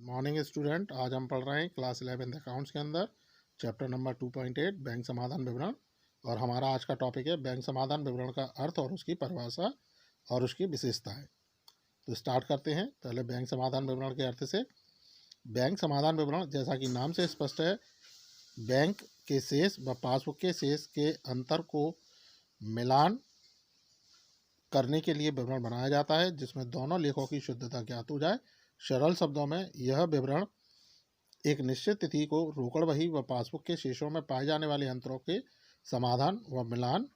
Morning student. आज हम पढ़ रहे हैं क्लास 11 अकाउंट्स के अंदर चैप्टर नंबर 2.8 बैंक समाधान विवरण। और हमारा आज का टॉपिक है बैंक समाधान विवरण का अर्थ और उसकी परिभाषा और उसकी विशेषताएं। तो स्टार्ट करते हैं। पहले बैंक समाधान विवरण के अर्थ से। बैंक समाधान विवरण जैसा कि नाम से स्पष्ट है, बैंक के शेष व पासबुक के शेष के अंतर को मिलान करने के लिए विवरण बनाया जाता है, जिसमें दोनों लेखों की शुद्धता ज्ञात हो जाए। सरल शब्दों में यह विवरण एक निश्चित तिथि को रोकड़ बही व पासबुक के शेषों में पाए जाने वाले अंतरों के समाधान व मिलान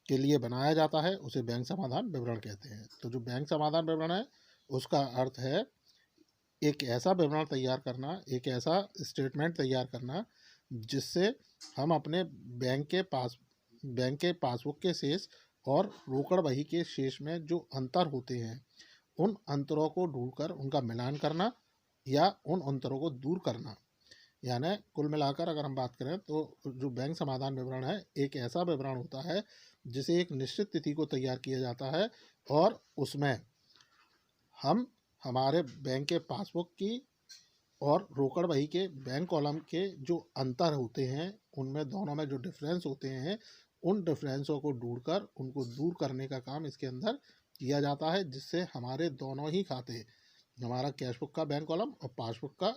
के लिए बनाया जाता है, उसे बैंक समाधान विवरण कहते हैं। तो जो बैंक समाधान विवरण है उसका अर्थ है एक ऐसा विवरण तैयार करना, एक ऐसा स्टेटमेंट तैयार करना जिससे हम अपने बैंक के पासबुक के शेष और रोकड़ बही के शेष में जो अंतर होते हैं उन अंतरों को ढूंढकर उनका मिलान करना या उन अंतरों को दूर करना। यानी कुल मिलाकर अगर हम बात करें तो जो बैंक समाधान विवरण है एक ऐसा विवरण होता है जिसे एक निश्चित तिथि को तैयार किया जाता है और उसमें हम हमारे बैंक के पासबुक की और रोकड़ बही के बैंक कॉलम के जो अंतर होते हैं उनमें दोनों में जो डिफरेंस होते हैं उन डिफरेंसों को ढूंढकर उनको दूर करने का काम इसके अंदर किया जाता है, जिससे हमारे दोनों ही खाते, हमारा कैश बुक का बैंक कॉलम और पासबुक का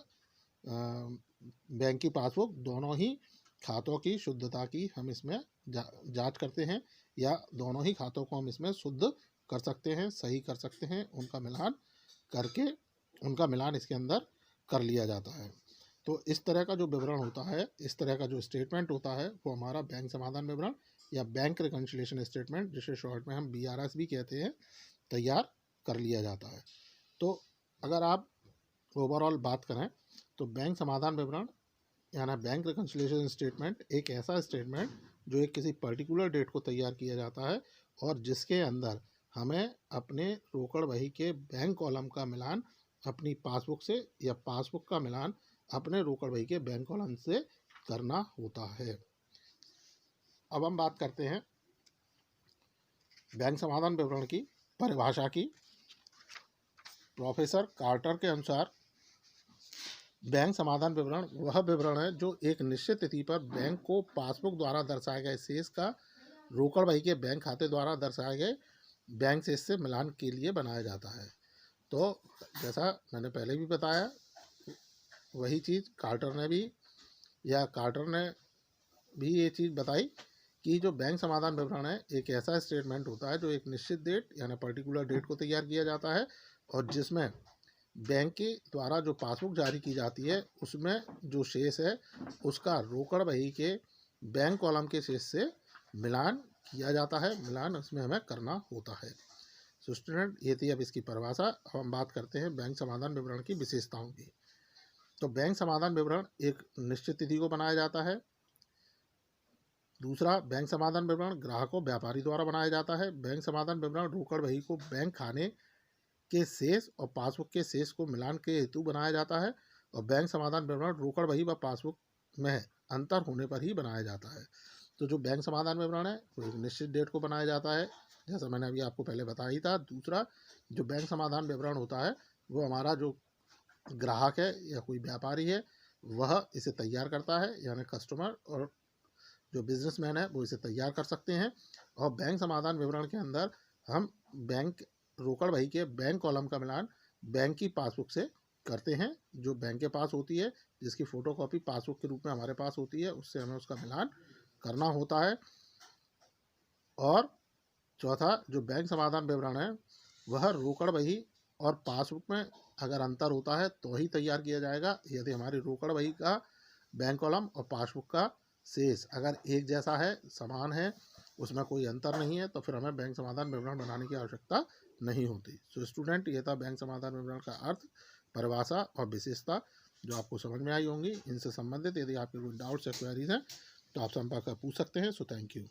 बैंक की पासबुक, दोनों ही खातों की शुद्धता की हम इसमें जांच करते हैं या दोनों ही खातों को हम इसमें शुद्ध कर सकते हैं, सही कर सकते हैं। उनका मिलान करके उनका मिलान इसके अंदर कर लिया जाता है। तो इस तरह का जो विवरण होता है, इस तरह का जो स्टेटमेंट होता है वो हमारा बैंक समाधान विवरण या बैंक रिकन्सिलिएशन स्टेटमेंट, जिसे शॉर्ट में हम BRS भी कहते हैं, तैयार कर लिया जाता है। तो अगर आप ओवरऑल बात करें तो बैंक समाधान विवरण यानी बैंक रिकन्सिलिएशन स्टेटमेंट एक ऐसा स्टेटमेंट जो एक किसी पर्टिकुलर डेट को तैयार किया जाता है और जिसके अंदर हमें अपने रोकड़ बही के बैंक कॉलम का मिलान अपनी पासबुक से या पासबुक का मिलान अपने रोकड़ बही के बैंक कॉलम से करना होता है। अब हम बात करते हैं बैंक समाधान विवरण की परिभाषा की। प्रोफेसर कार्टर के अनुसार बैंक समाधान विवरण वह विवरण है जो एक निश्चित तिथि पर बैंक को पासबुक द्वारा दर्शाए गए शेष का रोकड़ बही के बैंक खाते द्वारा दर्शाए गए बैंक शेष से मिलान के लिए बनाया जाता है। तो जैसा मैंने पहले भी बताया, वही चीज़ कार्टर ने भी ये चीज़ बताई कि जो बैंक समाधान विवरण है एक ऐसा स्टेटमेंट होता है जो एक निश्चित डेट यानी पर्टिकुलर डेट को तैयार किया जाता है और जिसमें बैंक के द्वारा जो पासबुक जारी की जाती है उसमें जो शेष है उसका रोकड़ बही के बैंक कॉलम के शेष से मिलान किया जाता है, मिलान उसमें हमें करना होता है। तो स्टूडेंट, ये थी अब इसकी परिभाषा। अब हम बात करते हैं बैंक समाधान विवरण की विशेषताओं की। तो बैंक समाधान विवरण एक निश्चित तिथि को बनाया जाता है। दूसरा, बैंक समाधान विवरण ग्राहकों व्यापारी द्वारा बनाया जाता है। बैंक समाधान विवरण रोकड़ बही को बैंक खाने के शेष और पासबुक के शेष को मिलान के हेतु बनाया जाता है और बैंक समाधान विवरण रोकड़ बही व पासबुक में अंतर होने पर ही बनाया जाता है। तो जो बैंक समाधान विवरण है वो एक निश्चित डेट को बनाया जाता है, जैसा मैंने अभी आपको पहले बताया ही था। दूसरा, जो बैंक समाधान विवरण होता है वो हमारा जो ग्राहक है या कोई व्यापारी है वह इसे तैयार करता है, यानी कस्टमर और जो बिजनेसमैन है वो इसे तैयार कर सकते हैं। और बैंक समाधान विवरण के अंदर हम बैंक रोकड़ बही के बैंक कॉलम का मिलान बैंक की पासबुक से करते हैं, जो बैंक के पास होती है, जिसकी फ़ोटोकॉपी पासबुक के रूप में हमारे पास होती है, उससे हमें उसका मिलान करना होता है। और चौथा, जो बैंक समाधान विवरण है वह रोकड़ बही और पासबुक में अगर अंतर होता है तो ही तैयार किया जाएगा। यदि हमारी रोकड़ बही का बैंक कॉलम और पासबुक का शेष अगर एक जैसा है, समान है, उसमें कोई अंतर नहीं है, तो फिर हमें बैंक समाधान विवरण बनाने की आवश्यकता नहीं होती। सो स्टूडेंट, ये था बैंक समाधान विवरण का अर्थ, परिभाषा और विशेषता जो आपको समझ में आई होंगी। इनसे संबंधित यदि आपके कोई डाउट्स या क्वेरीज हैं तो आप संपर्क कर पूछ सकते हैं। So thank you.